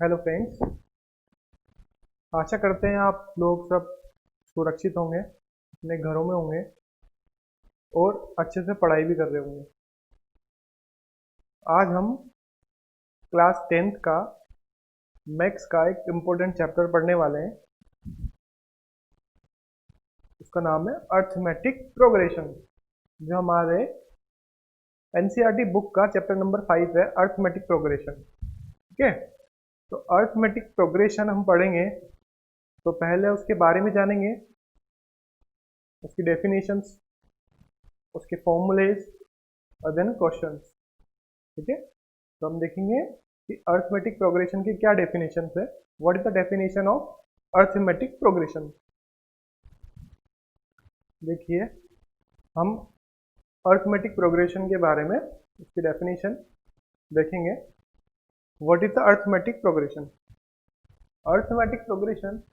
Hello friends. आशा करते हैं आप लोग सब सुरक्षित होंगे, अपने घरों में होंगे और अच्छे से पढ़ाई भी कर रहे होंगे। आज हम क्लास 10th का मैथ्स का एक इम्पोर्टेंट चैप्टर पढ़ने वाले हैं। उसका नाम है अर्थमेटिक प्रोग्रेशन, जो हमारे एनसीईआरटी बुक का चैप्टर नंबर 5 है, अर्थमेटिक प्रोग्रेशन। ठीक है, तो अर्थमेटिक प्रोग्रेशन हम पढ़ेंगे तो पहले उसके बारे में जानेंगे, उसकी डेफिनेशंस, उसके फॉर्मूलेज और देन क्वेश्चंस। ठीक है, तो हम देखेंगे कि अर्थमेटिक प्रोग्रेशन की क्या डेफिनेशन है। What is the definition of arithmetic progression. देखिए, हम अर्थमेटिक प्रोग्रेशन के बारे में उसकी डेफिनेशन देखेंगे। What is the arithmetic progression. Arithmetic progression,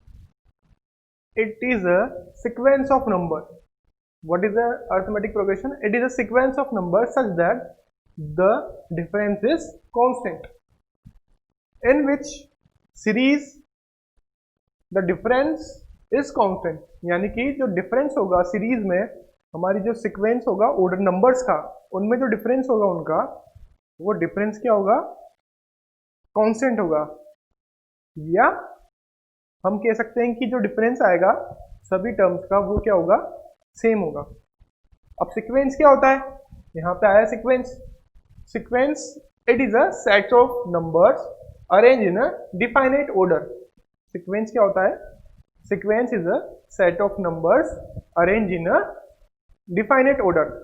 it is a sequence of numbers. What is the arithmetic progression? It is a sequence of numbers such that the difference is constant, in which series the difference is constant. यानी कि जो difference होगा series में, हमारी जो sequence होगा order numbers का, उनमें जो डिफरेंस होगा उनका, वो डिफरेंस क्या होगा? कांस्टेंट होगा। या हम कह सकते हैं कि जो डिफरेंस आएगा सभी टर्म्स का, वो क्या होगा? सेम होगा। अब सीक्वेंस क्या होता है? यहाँ पे आया sequence. Sequence, it is a set of numbers arrange in a definite order. Sequence क्या होता है? Sequence is a set of numbers arrange in a definite order.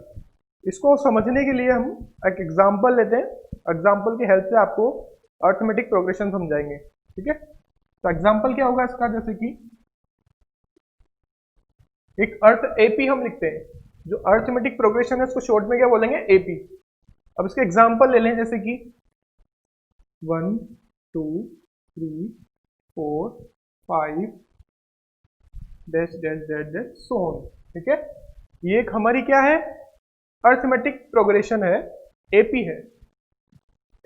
इसको समझने के लिए हम एक एग्जाम्पल लेते हैं। एग्जाम्पल की हेल्प से आपको अर्थमेटिक प्रोग्रेशन समझाएंगे। ठीक है, तो एग्जाम्पल क्या होगा इसका? जैसे कि एक अर्थ एपी हम लिखते हैं, जो अर्थमेटिक प्रोग्रेशन है उसको शॉर्ट में क्या बोलेंगे? एपी। अब इसके एग्जाम्पल ले लें, जैसे कि 1 2 3 4 5 dash dash dash dash so on. ठीक है, ये एक हमारी क्या है? अर्थमेटिक प्रोग्रेशन है, एपी है।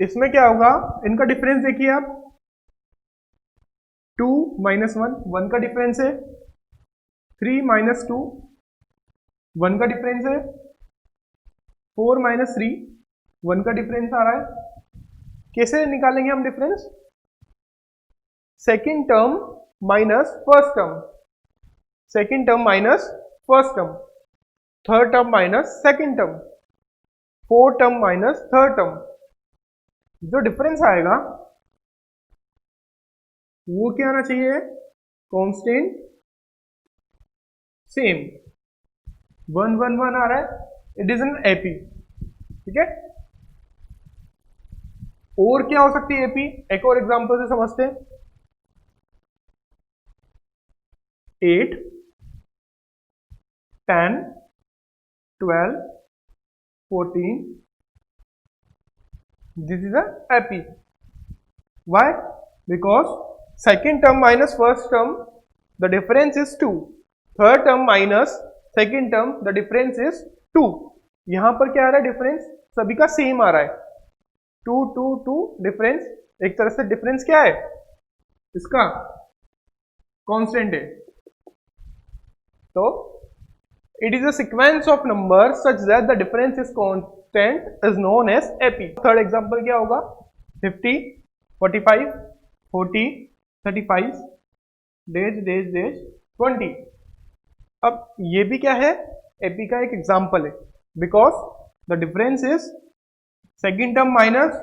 इसमें क्या होगा? इनका डिफरेंस देखिए आप, 2 माइनस 1, 1 का डिफरेंस है। 3 माइनस 2, 1 का डिफरेंस है। 4 माइनस 3, 1 का डिफरेंस आ रहा है। कैसे निकालेंगे हम difference? Second term minus first term, second term minus first term, third term minus second term, fourth term minus third term. जो डिफरेंस आएगा वो क्या आना चाहिए? Constant, same. 1 1 1 आ रहा है, इट इज एन एपी। ठीक है, और क्या हो सकती है एपी? एक और एग्जांपल से समझते हैं। 8 10 12 14, this is a epi. Why? Because second term minus first term, the difference is 2. Third term minus second term, the difference is 2. यहां पर क्या आ रहा है? डिफरेंस सभी का सेम आ रहा है, 2 2 2 डिफरेंस। एक तरह से डिफरेंस क्या है इसका? कांस्टेंट है। तो it is a sequence of numbers such that the difference is constant is known as epi. Third example क्या होगा? 50 45 40 35 डैश डैश डैश 20। अब ये भी क्या है? एपी का एक एग्जांपल है, because the difference is second term minus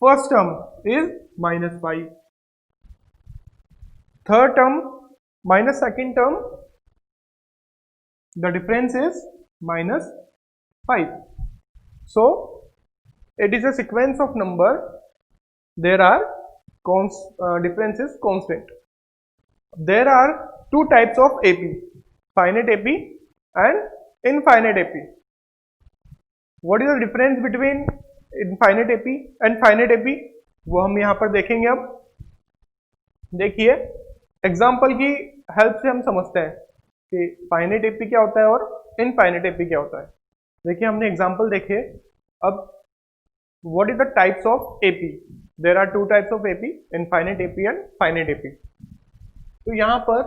first term is -5, third term minus second term, the difference is -5. So it is a sequence of number, there are difference is constant. There are two types of AP, finite AP and infinite AP. What is the difference between infinite AP and finite AP? वो हम यहाँ पर देखेंगे। अब देखिए, example की help से हम समझते हैं कि फाइनाइट एपी क्या होता है और इनफाइनाइट एपी क्या होता है। देखिए, हमने एग्जांपल देखे। अब what is the types of AP. There are two types of AP, infinite AP and finite AP. तो यहाँ पर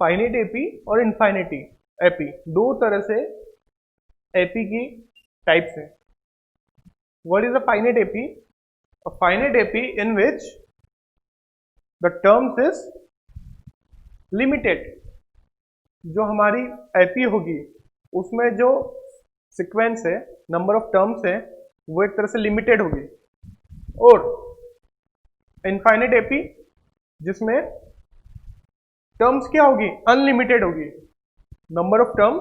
फाइनाइट एपी और इनफाइनाइट एपी दो तरह से एपी की टाइप्स हैं। What is a finite AP? A finite AP in which the terms is limited. जो हमारी एपी होगी उसमें जो सीक्वेंस है, नंबर ऑफ टर्म्स है, वो एक तरह से लिमिटेड होगी। और इनफाइनाइट एपी जिसमें टर्म्स क्या होगी? अनलिमिटेड होगी। Number of terms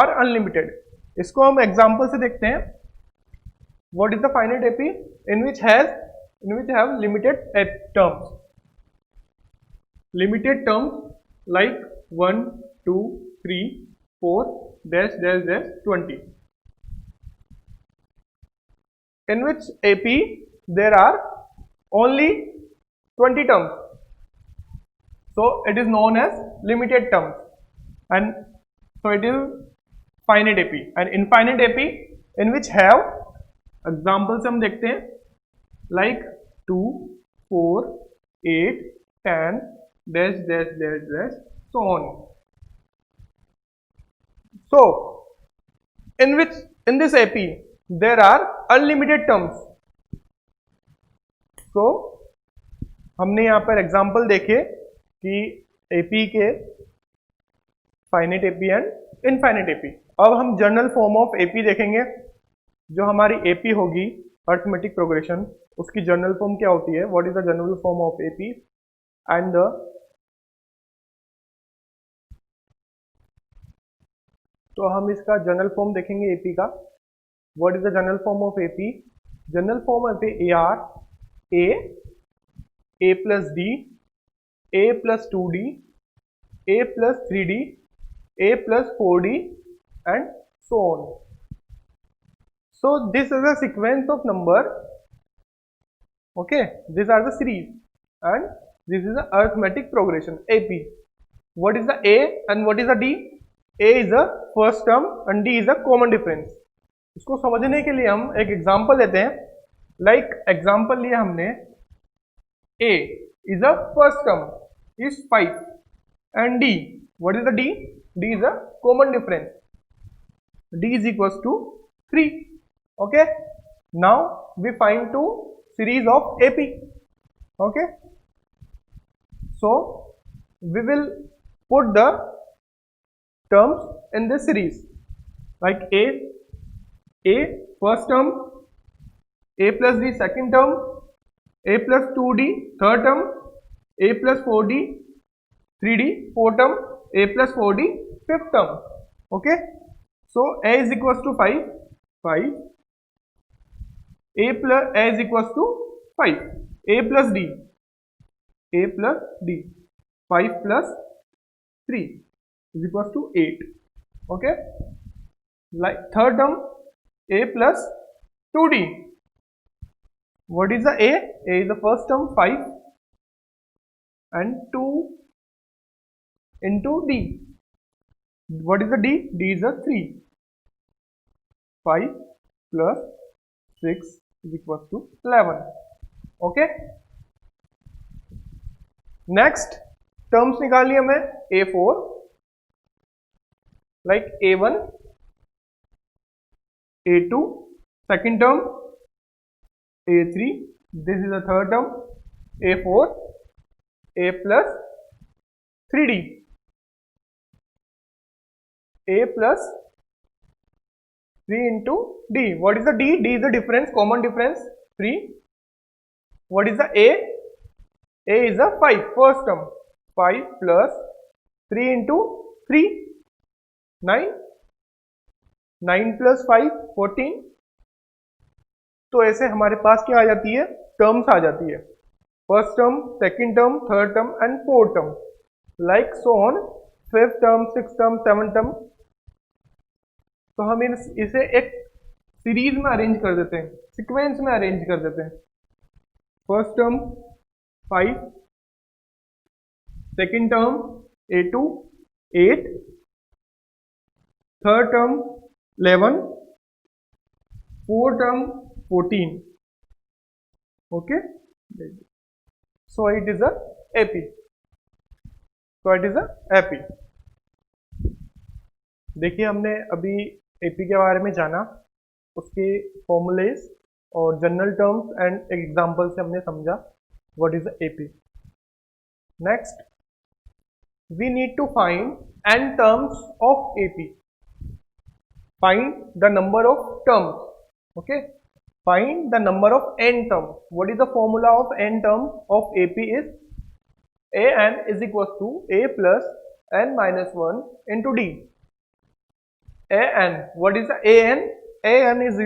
are unlimited. इसको हम एग्जांपल से देखते हैं। What is the finite AP? In which have limited terms. Limited terms like 1, 2, 3, 4, dash, dash, dash, 20. In which AP there are only 20 terms. So it is known as limited terms. And so it is finite AP. And infinite AP in which have examples हम देखते हैं like 2, 4, 8, 10, dash, dash, dash, dash, so on. So in this AP there are unlimited terms. So हमने यहाँ पर example देखे कि AP के finite AP and infinite AP। अब हम जनरल फॉर्म ऑफ AP देखेंगे। जो हमारी AP होगी अरिथमेटिक प्रोग्रेशन, उसकी जनरल फॉर्म क्या होती है? What is the general form of AP and तो हम इसका जनरल फॉर्म देखेंगे एपी का। What is the general form of AP? General form of a are a plus d, a plus 2d, a plus 3d, a plus 4d and so on. So this is a sequence of number. Okay, this are the series and this is the arithmetic progression AP. What is the A and what is the D? A is the first term and D is the common difference। इसको समझने के लिए हम एक example लेते हैं। Like example लिया हमने, A is the first term is 5 and D, what is the D? D is the common difference, D is equals to 3। okay, now we find two series of AP। okay, so we will put the terms in this series like a first term, a plus d second term, a plus 2d third term, a plus 4d 3d fourth term, a plus 4d fifth term। okay, so a is equals to 5, a is equals to 5, a plus d 5 plus 3 is equals to 8। okay, like third term a plus 2d, what is the a is the first term 5 and 2 into d, what is the d is the 3, 5 plus 6 is equals to 11। okay, next terms निकालिए हमें a4 like a1, a2 second term, a3 this is the third term, a4 a plus 3d, a plus 3 into d, what is the d? D is the difference, common difference 3। what is the a is the 5 first term, 5 plus 3 into 3 9, 9 plus 5 14। तो ऐसे हमारे पास क्या आ जाती है? Terms आ जाती है, first term, second term, third term and fourth term, like so on, fifth term, six term, seven term. तो हम इसे एक सीरीज में अरेंज कर देते हैं, सीक्वेंस में अरेंज कर देते हैं। First term 5, second term a2 8, third term 11, fourth term 14। Okay, So it is a AP. So it is a AP. देखिए हमने अभी AP के बारे में जाना, उसके फॉर्मूलेज और जनरल टर्म्स एंड एग्जाम्पल से हमने समझा what is AP. Next we need to find n terms of AP. Find the number of terms. Okay, find the number of n terms. What is the formula of n terms of AP? Is an is equals to a plus n minus 1 into d. An, what is the an? An is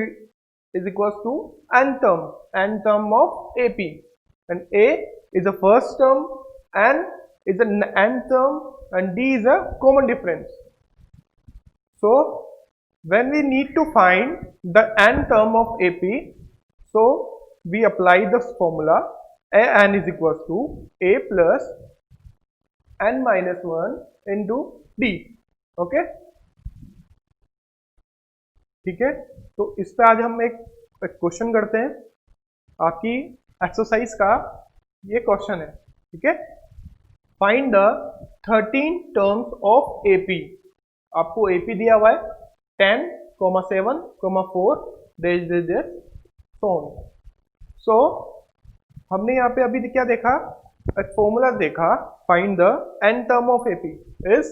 equals to n term of AP, and a is the first term, n is an n term, and d is a common difference. So when we need to find the n term of AP, so we apply this formula. An is equals to a plus n minus 1 into d. Okay, ठीक है. तो इस पे आज हम एक question करते हैं. आपकी एक्सरसाइज का ये क्वेश्चन है, ठीक है. Find the 13 terms of AP. आपको AP दिया हुआ है 10, 7, 4 so on. So हमने यहाँ पे अभी क्या देखा, एक फॉर्मूला देखा. Find the n term of AP is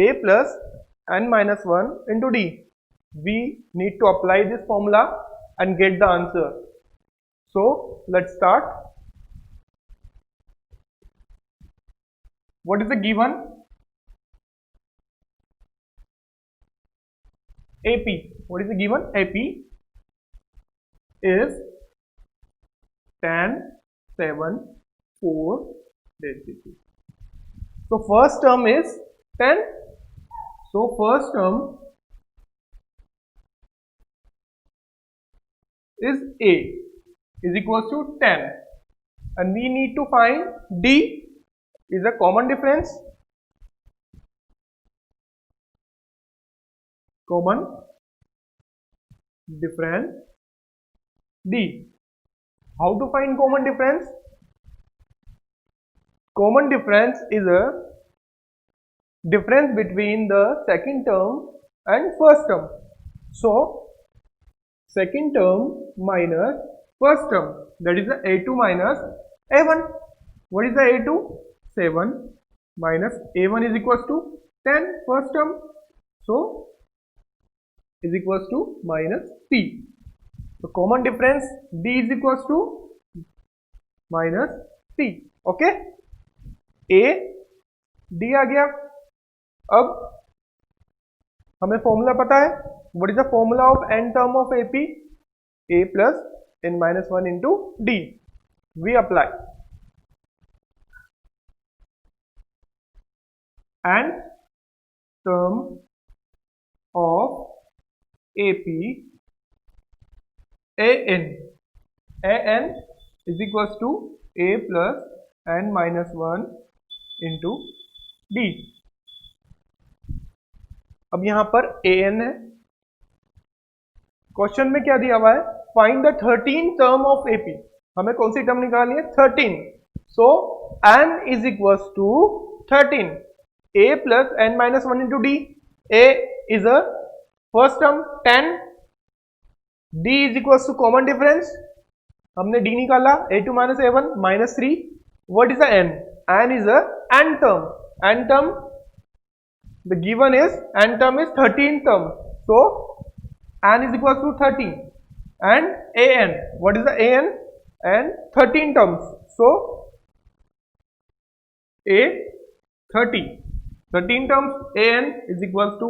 a plus n minus 1 into d. We need to apply this formula and get the answer. So let's start. What is the given? AP. What is the given? AP is 10, 7, 4. So first term is 10. So first term is A is equals to 10, and we need to find D is a common difference. Common difference D. How to find common difference? Common difference is a difference between the second term and first term. So second term minus first term, that is the A2 minus A1. What is the A2? 7 minus A1 is equals to 10, first term. So is equals to minus P. So common difference D is equals to minus P. Okay, A D आ गया. अब हमें formula पता है. What is the formula of n term of AP? A plus n minus 1 into D. We apply. n term of AP, an is equals to a plus n minus 1 into d. अब यहां पर an है. Question में क्या दिया हुआ है? Find the 13 term of AP. हमें कौन सी टर्म निकालनी है? 13. So n is equals to 13. a plus n minus 1 into d. a is a first term 10. d is equals to common difference. हमने d निकाला, a2 minus a1 minus 3. what is the n? n is a n term. n term, the given is n term is 13 term. So n is equals to 13, and an, what is the an? And 13 terms. So a 30, 13 terms. An is equals to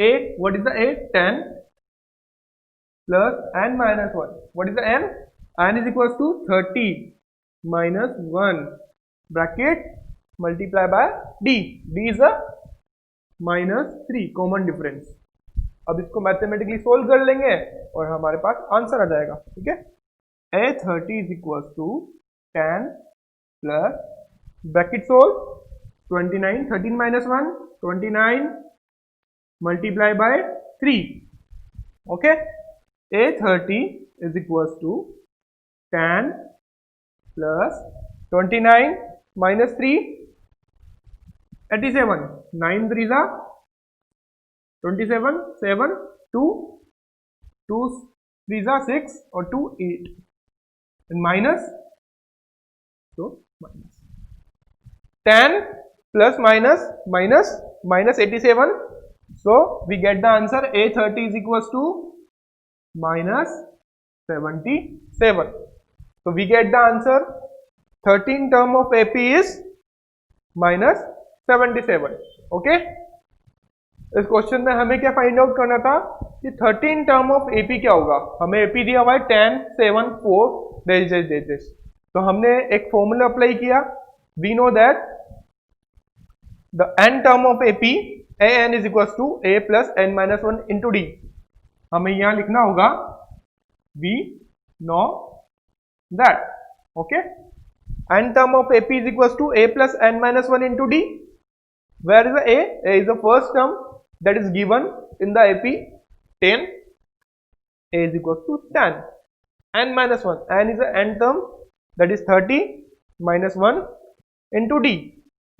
a, what is the a? 10 plus n minus 1. What is the n? N is equals to 30 minus 1 bracket multiply by d. d is a minus 3, common difference. अब इसको mathematically solve कर लेंगे और हमारे पास answer आ जाएगा. ठीक है, A30 is equals to 10 plus bracket solve 29, 13 minus 1, 29 multiply by 3. Okay, A30 is equals to 10 plus 29 minus 3 87, 9 3 जा 27, 7 2 2 3 जा 6 और 2 8 माइनस, तो minus 10 plus minus minus minus 87, so we get the answer A30 is equals to minus 77. So we get the answer 13 term of AP is minus 77. Okay, इस question में हमें क्या find out करना था कि 13 टर्म ऑफ AP क्या होगा। हमें AP दिया हुआ है 10 7 4 डैश डैश डैश डैश, तो हमने एक फॉर्मूला अप्लाई किया। We know that the n term of AP an is equals to a plus n minus 1 into d। हमें यहां लिखना होगा we know that, okay, n term of AP is equals to a plus n minus 1 into d। Where is the a? A is the first term that is given in the AP 10, a is equals to 10, n minus 1, n is the n term that is 30 minus 1 into d।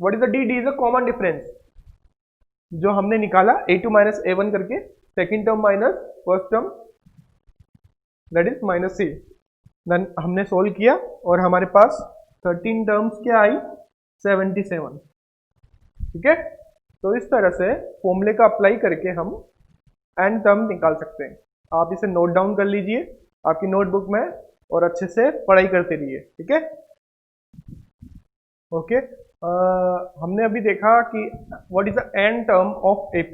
What is the d? D is the common difference जो हमने निकाला a2 minus a1 करके, second term minus first term that is minus c। Then हमने solve किया और हमारे पास 13 terms क्या आई 77। ठीक है, तो इस तरह से फॉर्मूले का अप्लाई करके हम n टर्म निकाल सकते हैं। आप इसे नोट डाउन कर लीजिए आपकी नोटबुक में और अच्छे से पढ़ाई करते रहिए। ठीक है, ओके। हमने अभी देखा कि what is the n term of AP।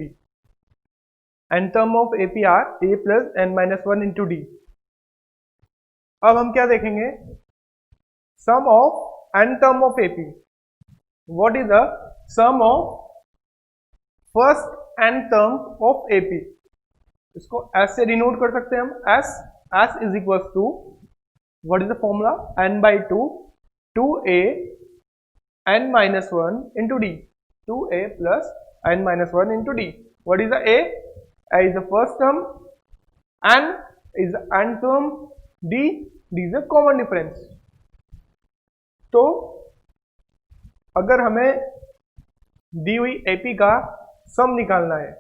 n term of AP are a plus n minus 1 into D. अब हम क्या देखेंगे, sum of n term of AP। What is the sum of first n term of AP। इसको s से denote कर सकते हैं हम, s is equal to what is the formula n by 2 2a n minus 1 into d, 2a plus n minus 1 into d। What is the a? A is the first term, n is the n term, d is the common difference। तो अगर हमें दी हुई AP का सम निकालना है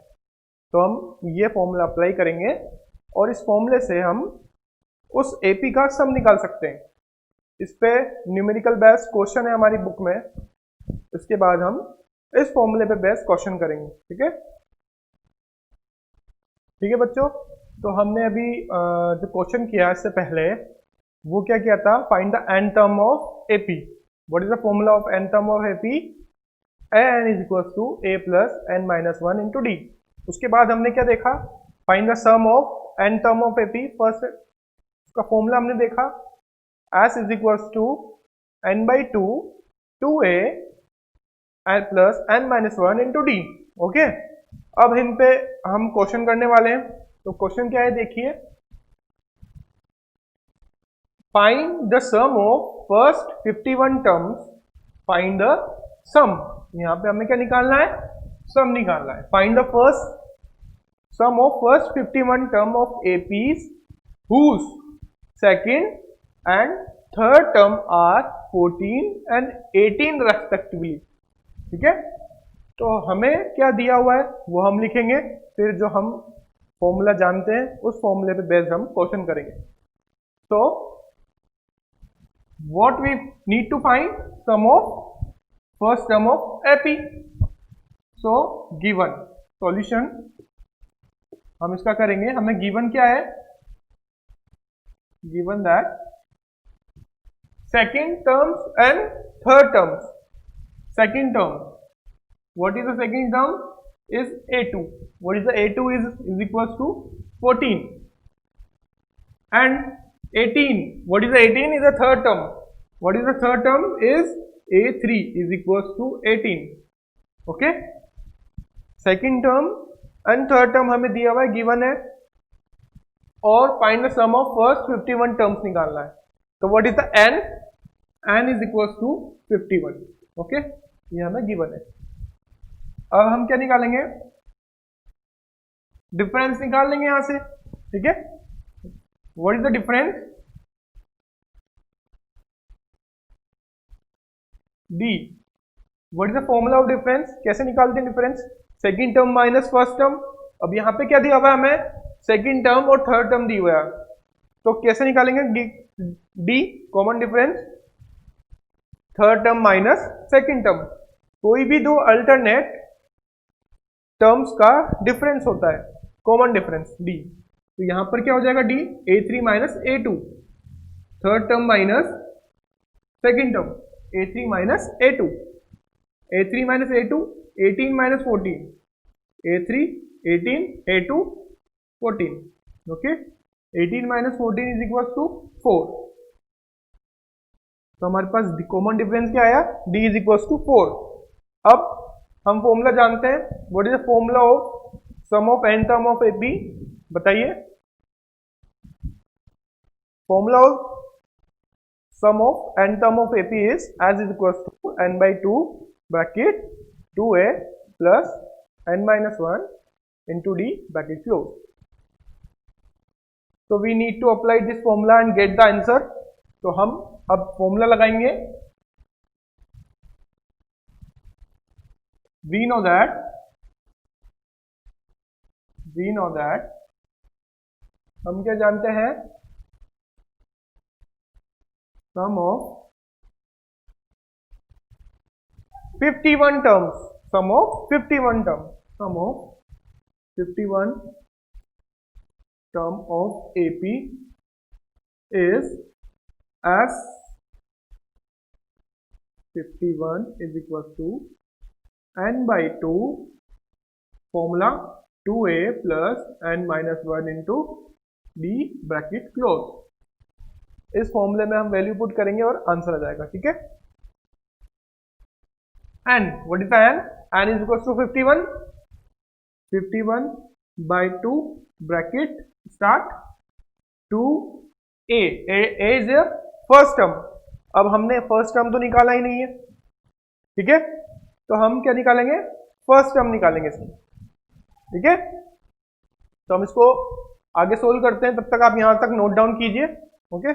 तो हम ये फॉर्मूला अप्लाई करेंगे और इस फॉर्मूले से हम उस AP का सम निकाल सकते हैं। इस पे न्यूमेरिकल बेस्ड क्वेश्चन है हमारी बुक में, इसके बाद हम इस फॉर्मूले पे बेस्ड क्वेश्चन करेंगे। ठीक है, ठीक है बच्चों। तो हमने अभी जो क्वेश्चन किया इससे पहले वो क्या किया था, find the n term of AP। What is the formula of n term of AP? an is equal to a plus n minus 1 into d. उसके बाद हमने क्या देखा, find the sum of n term of AP। First उसका formula हमने देखा, s is equal to n by 2 2a n plus n minus 1 into d. Okay, अब इन पे हम क्वेश्चन करने वाले हैं। तो क्वेश्चन क्या है देखिए, find the sum of first 51 terms, find the sum. यहां पे हमें क्या निकालना है, सम निकालना है। Find the first sum of first 51 term of APs whose second and third term are 14 and 18 respectively। ठीक है, तो हमें क्या दिया हुआ है वो हम लिखेंगे, फिर जो हम फॉर्मूला जानते हैं उस फॉर्मूले पे बेस्ड हम क्वेश्चन करेंगे। तो what we need to find, sum of first term of AP। So given solution हम इसका करेंगे। हमें गिवन क्या है, given that second terms and third terms। second term, what is the second term, is A2। what is the A2 is equals to 14 and 18। what is the 18 is the third term। what is the third term is A3 is equals to 18। okay, second term and third term हमें दिया हुआ है, given है, और find the sum of first 51 terms निकालना है। तो what is the n? n is equal to 51। Okay, ये हमें गिवन है। अब हम क्या निकालेंगे, डिफरेंस निकाल लेंगे यहां से। ठीक है, what is the difference? D. What is the formula of difference, कैसे निकालते हैं difference, second term minus first term. अब यहाँ पे क्या दिया हुआ है हमें, सेकंड टर्म और थर्ड टर्म दी हुआ है, तो कैसे निकालेंगे, D common difference third term minus second term. कोई भी दो अल्टरनेट टर्म्स का डिफरेंस होता है, कॉमन डिफरेंस डी। तो यहां पर क्या हो जाएगा, d a3 minus a2, third term minus second term a3 minus a2, a3 minus a2 18 minus 14, a3 18 a2 14, okay 18 minus 14 is equal to 4। तो हमारे पास कॉमन डिफरेंस क्या आया, d इज इक्वल टू 4। अब हम फॉर्मूला जानते हैं, what is the formula of sum of n term of AP, बताइए। Formula of sum of n term of AP is S is equal to n by 2 bracket 2a plus n minus 1 into d bracket close. So we need to apply this formula and get the answer. तो हम अब formula लगाएंगे, we know that हम क्या जानते हैं, sum of 51 terms, sum of 51 term of AP is as 51 is equal to n by 2 formula 2a plus n minus 1 into d bracket close। इस फॉर्मूले में हम वैल्यू पुट करेंगे और आंसर आ जाएगा, ठीक है। n, what is the n? n is equal to 51, 51 by 2 bracket start 2a, a is a first term। अब हमने फर्स्ट टर्म तो निकाला ही नहीं है, ठीक है, तो हम क्या निकालेंगे, फर्स्ट टर्म निकालेंगे इसमें, ठीक है। तो हम इसको आगे सोल्व करते हैं, तब तक आप यहां तक नोट डाउन कीजिए, ओके,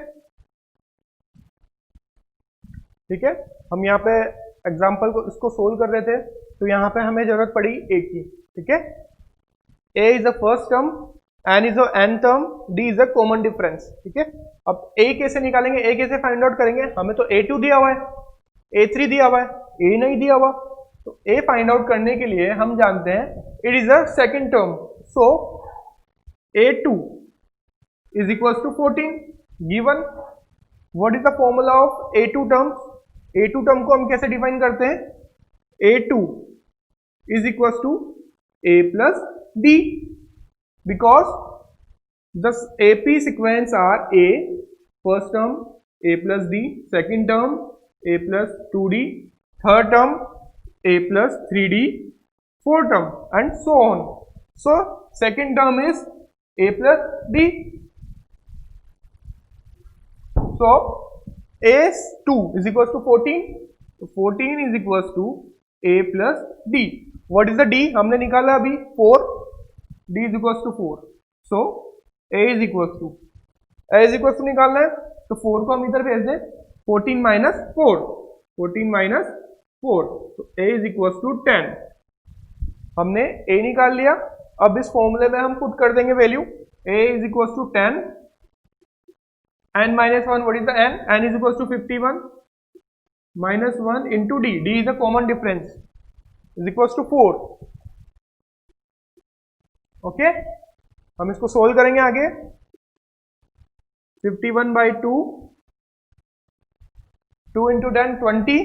ठीक है। हम यहाँ पे एग्जाम्पल को इसको सोल्व कर रहे थे, तो यहाँ पे हमें जरूरत पड़ी a की, ठीक है। a is a first term, n is a n term, d is a common difference, ठीक है। अब a कैसे निकालेंगे, a कैसे फाइंड आउट करेंगे, हमें तो a2 दिया हुआ है, a3 दिया हुआ है, a नहीं दिया हुआ, तो a फाइंड आउट करने के लिए हम जानते हैं it is a second term, so a2 is equal to 14 given. What is the formula of a2 term, a2 term को हम कैसे डिफाइन करते हैं, a2 is equal to a plus d, because the AP sequence are a first term a plus d, second term a plus 2d, third term a plus 3d, fourth term and so on. So second term is a plus d. So a2 is equals to 14, so 14 is equals to a plus d. What is the d, हमने निकाला अभी 4, d is equals to 4, so a is equals to निकालना है, तो 4 को हम इधर भेज दें, 14 माइनस 4, 14 माइनस 4, तो a is equals to 10। हमने a निकाल लिया, अब इस फॉर्मूले में हम पुट कर देंगे value, a is equals to 10, n minus 1, what is the n, n is equals to 51 minus 1 into d, d is a common difference, is equals to 4, okay. हम इसको सोल्व करेंगे आगे, 51 by 2, 2 into 10 20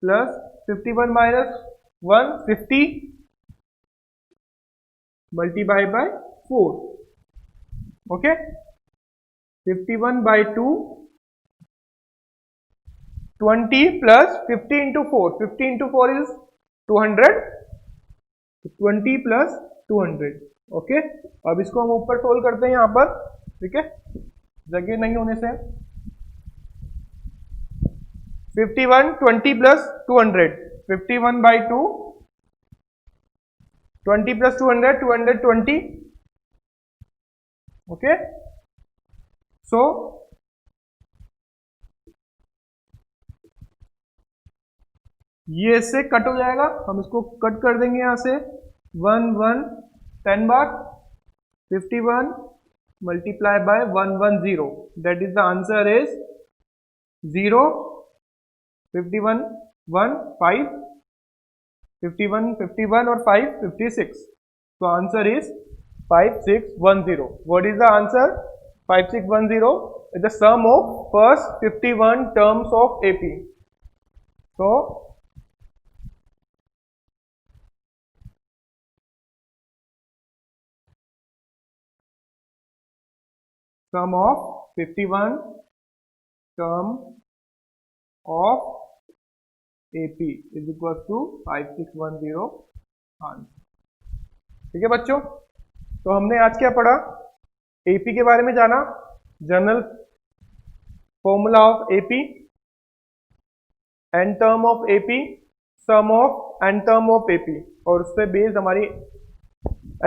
plus 51 minus 1 50 multiply by 4, okay। 51 by 2 20 plus 50 into 4, 50 into 4 is 200, 20 plus 200, okay. अब इसको हम ऊपर solve करते हैं यहाँ पर, ठीक है, जगह नहीं होने से। 51 20 plus 200, 51 by 2 20 plus 200 220, okay। So ये इससे कट हो जाएगा, हम इसको कट कर देंगे यहाँ से। 1 1 10 बार 51 multiply by 110, that is the answer is 0 51 1 5 51 51 और 5 56। So answer is 5610. What is the answer? 5610 is the sum of first 51 terms of AP. So sum of 51 term of AP is equal to 5610 answer. ठीक है बच्चों, तो हमने आज क्या पढ़ा? AP के बारे में जाना, general formula of AP, n term of AP, sum of n term of AP, और उस पर बेस्ड हमारी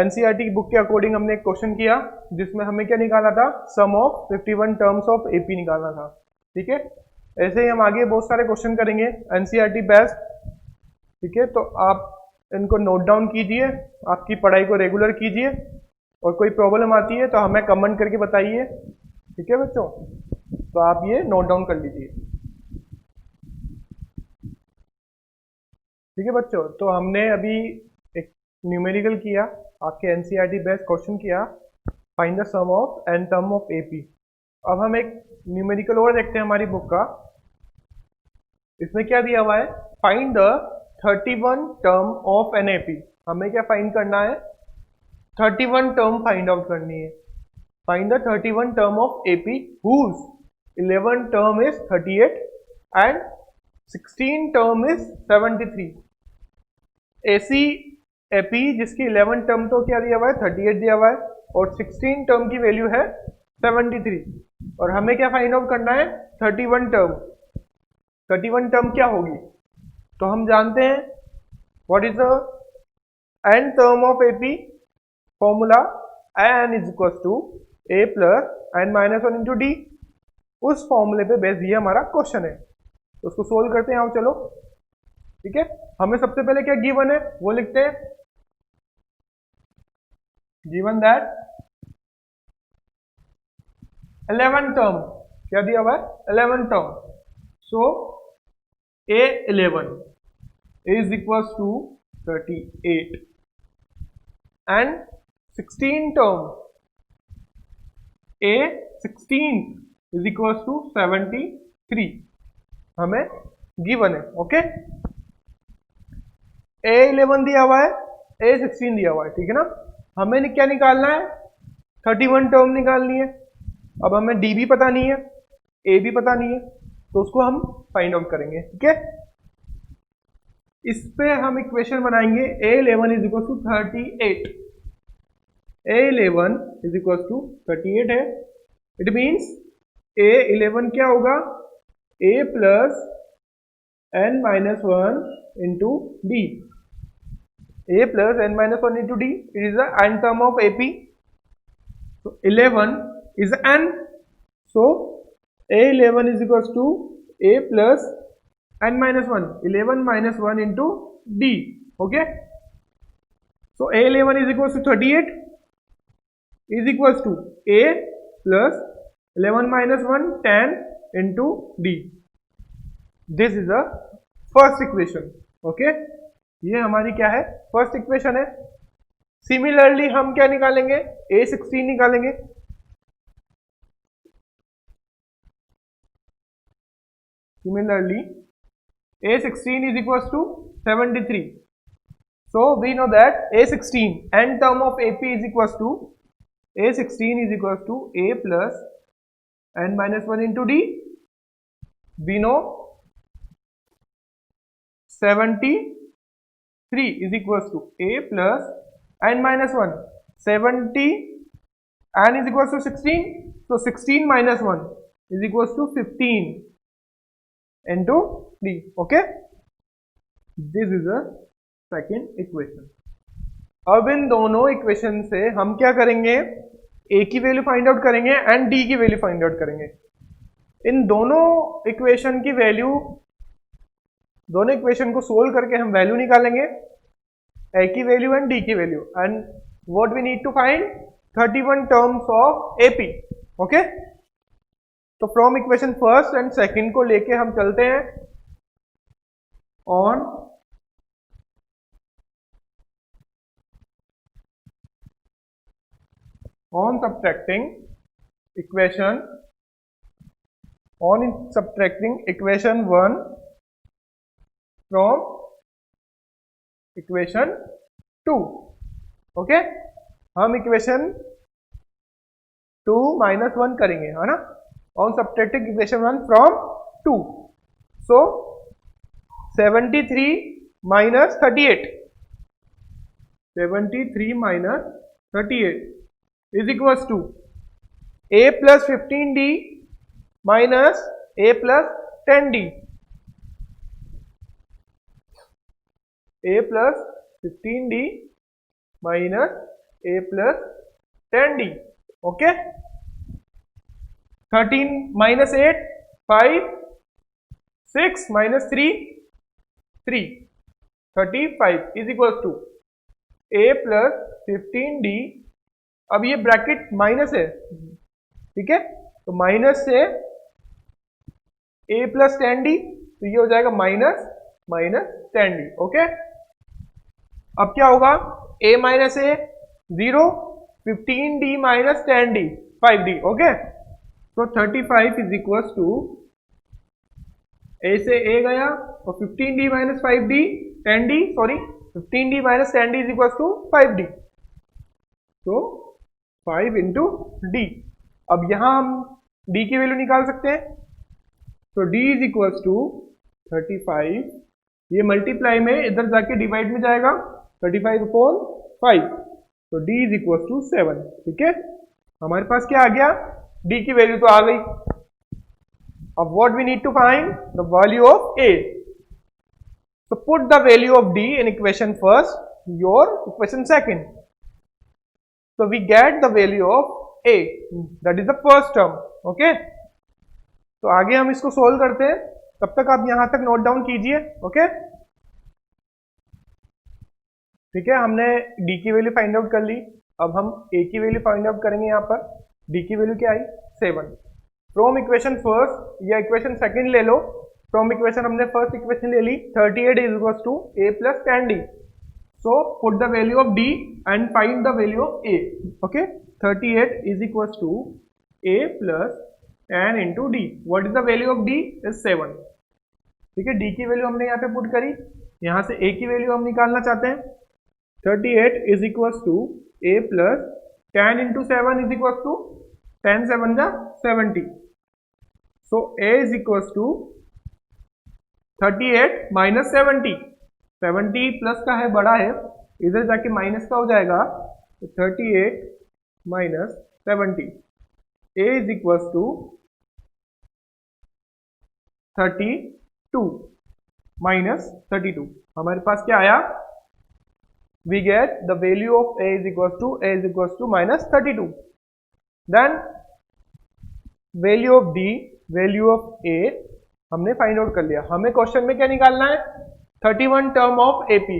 NCERT की बुक के अकॉर्डिंग हमने एक क्वेश्चन किया जिसमें हमें क्या निकालना था? सम ऑफ 51 टर्म्स ऑफ AP निकालना था। ठीक है, ऐसे ही हम आगे बहुत सारे क्वेश्चन करेंगे NCERT बेस्ड। ठीक है, तो आप इनको नोट डाउन कीजिए, आपकी पढ़ाई को रेगुलर कीजिए, और कोई प्रॉब्लम आती है तो हमें कमेंट करके बताइए। ठीक है बच्चों, तो आप ये नोट डाउन कर लीजिए। ठीक है बच्चों, तो हमने अभी एक न्यूमेरिकल किया, आपके NCERT बेस्ड क्वेश्चन किया, find the sum of n term of AP। अब हम एक न्यूमेरिकल और देखते हैं हमारी बुक का। इसमें क्या दिया हुआ है? Find the 31 term of n AP। हमें क्या फाइंड करना है? 31 टर्म फाइंड आउट करनी है। Find the 31 term of AP whose 11 term is 38 and 16 term is 73। ऐसी AP जिसकी 11 टर्म तो क्या दिया हुआ है? 38 दिया हुआ है, और 16 टर्म की वैल्यू है 73, और हमें क्या फाइंड आउट करना है? 31 टर्म। 31 टर्म क्या होगी? तो हम जानते हैं what is the n term of AP formula, n is equal to a plus n minus 1 into d. उस फॉर्मूले पे बेस्ड ये हमारा क्वेश्चन है, तो उसको सोल्व करते हैं। आओ चलो। ठीक है, हमें सबसे पहले क्या गिवन है वो लिखते हैं। गिवन दैट 11 टर्म, क्या दिया हुआ है? 11 term. So A11 is equals to 38 and 16 term A16 is equals to 73 हमें गिवन है। ओके, A11 दिया हुआ है, A16 दिया हुआ है। ठीक है ना, हमें क्या निकालना है? 31 टर्म निकालनी है। अब हमें D भी पता नहीं है, A भी पता नहीं है, तो उसको हम फाइंड आउट करेंगे। ठीक है, इस पे हम इक्वेशन बनाएंगे। A11 is equal to 38, A11 is equal to 38 है। इट मीन्स A11 क्या होगा? A plus n minus 1 into d. A plus n minus 1 into d, it is the n term of AP। so 11 is n, so A11 is equals to A plus n minus 1, 11 minus 1 into D. Okay, so A11 is equals to 38 is equals to A plus 11 minus 1 10 into D. This is the first equation. Okay, ये हमारी क्या है? First equation है। Similarly हम क्या निकालेंगे? A16 निकालेंगे। Similarly, A16 is equals to 73. So we know that A16, n term of AP is equals to A16 is equals to A plus n minus 1 into D. We know 73 is equals to A plus n minus 1. 70 n is equals to 16. So 16 minus 1 is equals to 15 into D. Okay, this is the second equation. अब इन दोनों equation से हम क्या करेंगे? A की value find out करेंगे and D की value find out करेंगे। इन दोनों इक्वेशन की वैल्यू दोनों इक्वेशन को सोल्व करके हम वैल्यू निकालेंगे, ए की वैल्यू एंड डी की value, and what we need to find 31 terms of AP. Okay, तो from equation first and second को लेके हम चलते हैं on subtracting equation 1 from equation 2। Okay, हम इक्वेशन 2 -1 करेंगे, है ना, on subtracting equation 1 from 2। so 73 minus 38 is equals to a plus 15d minus a plus 10d, a plus 15d minus a plus 10d। Okay, 13 minus 8 5, 6 minus 3 3, 35 is equals to a plus 15d। अब ये bracket minus है, ठीक है, तो minus से a plus 10d, तो ये हो जाएगा माइनस 10d। ओके, अब क्या होगा, a minus a 0, 15d minus 10d 5d। Okay, तो 35 इज इक्वल टू a से a गया और 15d minus 5d 10d, sorry 15d minus 10d is equal to 5d, तो 5 इंटू डी। अब यहां हम d की वैल्यू निकाल सकते हैं, तो d इज इक्वल टू 35, ये मल्टीप्लाई में इधर जाके डिवाइड में जाएगा, 35/5, तो d इज इक्वल टू 7। ठीक है, हमारे पास क्या आ गया, d की वैल्यू तो आ गई। अब what we need to find the value of a, so put the value of d in equation first, your equation second, so we get the value of a, that is the first term। okay, तो आगे हम इसको solve करते हैं, तब तक आप यहां तक नोट डाउन कीजिए। ओके, ठीक है, हमने d की वैल्यू फाइंड आउट कर ली, अब हम a की वैल्यू फाइंड आउट करेंगे। यहाँ पर d की वैल्यू क्या आई, 7। फ्रॉम इक्वेशन फर्स्ट या इक्वेशन सेकंड ले लो, फ्रॉम इक्वेशन हमने फर्स्ट इक्वेशन ले ली, 38 is equal to a plus 10d, so put the value of d and find the value of a। okay, 38 is equals to a plus 10 into d, what is the value of d is 7। ठीक है, d की value हमने यहाँ पे put करी, यहाँ से a की वैल्यू हम निकालना चाहते हैं, 38 is equals to a plus 10 into 7 is equals to 10 7 जा 70, so a is equals to 38 minus 70, 70 plus का है, बड़ा है, इधर जाके माइनस का हो जाएगा, तो 38 minus 70, a is equal to 32 minus 32। हमारे पास क्या आया, we get the value of a is equal to minus 32। Then value of d, value of a हमने फाइंड आउट कर लिया। हमें क्वेश्चन में क्या निकालना है, 31 टर्म ऑफ एपी,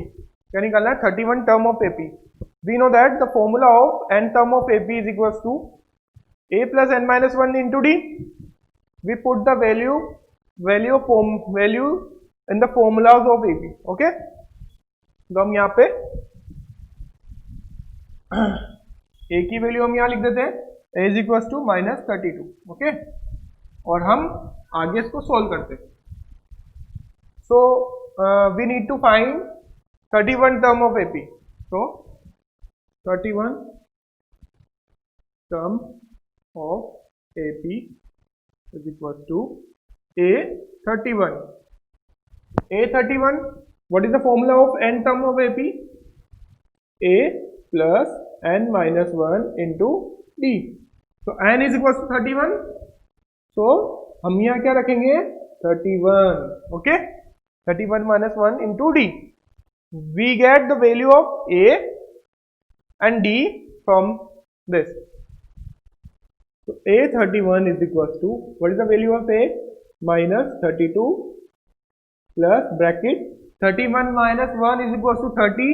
क्या निकालना है, 31 term of AP. We know that the formula of n term of AP is equal to a plus n minus 1 into d. We put the value in the formulas of AP. Okay, तो हम यहाँ पे a की value हम यहाँ लिख देते हैं, a is equal to minus 32। Okay, और हम आगे इसको सोल्व करते हैं। सो we need to find 31 term of AP, so 31 term of AP is equal to A31, what is the formula of n term of AP, a plus n minus 1 into d, so n is equal to 31, so हम यहाँ क्या रखेंगे, 31। Okay, 31 minus 1 into d, we get the value of a and d from this, so a31 is equal to, what is the value of a, minus 32 plus bracket 31 minus 1 is equal to 30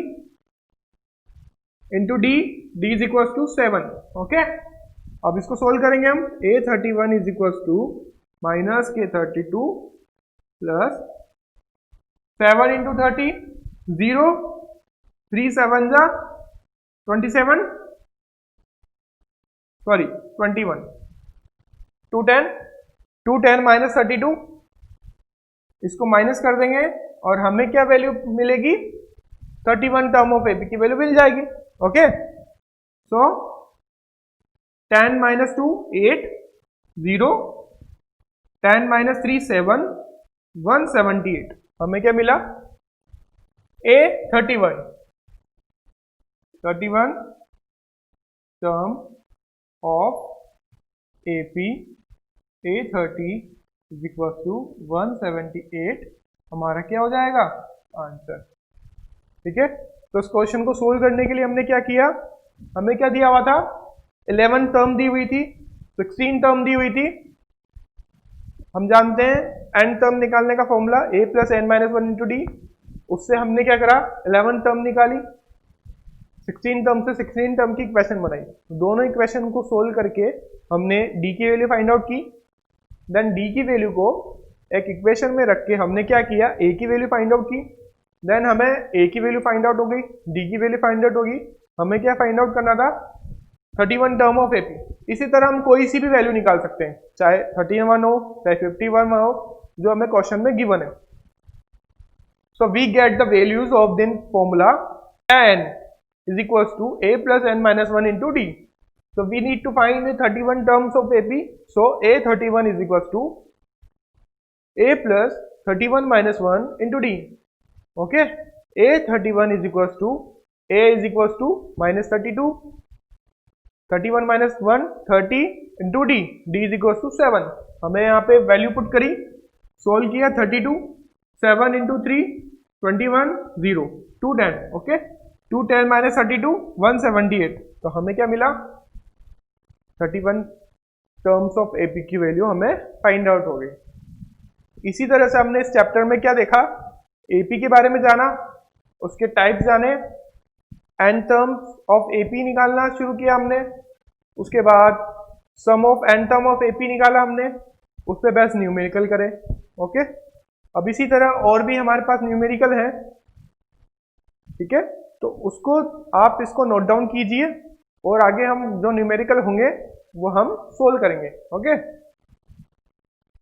into d, d is equal to 7। Okay, अब इसको solve करेंगे हम। A31 is equal to minus K32 plus 7 into 30 0, 3 7 जा 27, sorry 21, 210 minus 32, इसको minus कर देंगे और हमें क्या वैल्यू मिलेगी, 31 टर्म ऑफ एपी की वैल्यू मिल जाएगी। ओके, सो 10 माइनस 2 8 0, 10 माइनस 3 7, 178, हमें क्या मिला, A31 term of AP A30 is equal to 178 हमारा क्या हो जाएगा, आंसर। ठीक है, तो इस क्वेश्चन को सोल्व करने के लिए हमने क्या किया, हमें क्या दिया हुआ था, 11 टर्म दी हुई थी, 16 टर्म दी हुई थी। हम जानते हैं n टर्म निकालने का formula a plus n minus 1 into d, उससे हमने क्या करा, 11 टर्म निकाली, 16 टर्म से 16 टर्म की इक्वेशन बनाई। दोनों इक्वेशन को सोल्व करके हमने d की वैल्यू फाइंड आउट की। देन d की वैल्यू को एक इक्वेशन में रख के हमने क्या किया, a की वैल्यू फाइंड आउट की। देन हमें a की वैल्यू फाइंड आउट हो गई, d की वैल्यू फाइंड आउट होगी, हमें क्या फाइंड आउट करना था, 31 टर्म ऑफ एपी। इसी तरह हम कोई सी भी वैल्यू निकाल सकते हैं, चाहे 31 हो चाहे 51 हो, जो हमें क्वेश्चन में गिवन है। So we get the values of then formula n is equals to a plus n minus 1 into d. So we need to find the 31 terms of AP. So A31 is equals to a plus 31 minus 1 into d. Okay, A31 is equals to a is equals to minus 32, 31 minus 1 30 into d, d is equals to 7। हमें यहाँ पे value put करी, solve किया, 32 7 into 3 21 0 210। Okay, 210 minus 32 178, तो हमें क्या मिला, 31 terms of AP की वैल्यू हमें फाइंड आउट हो गई। इसी तरह से हमने इस चैप्टर में क्या देखा, एपी के बारे में जाना, उसके टाइप जाने, एन टर्म्स ऑफ एपी निकालना शुरू किया हमने, उसके बाद sum of N term of AP निकाला हमने, उस पर बेस न्यूमेरिकल करें। ओके, अब इसी तरह और भी हमारे पास न्यूमेरिकल है। ठीक है, तो उसको आप इसको नोट डाउन कीजिए और आगे हम जो न्यूमेरिकल होंगे वो हम सोल्व करेंगे। ओके।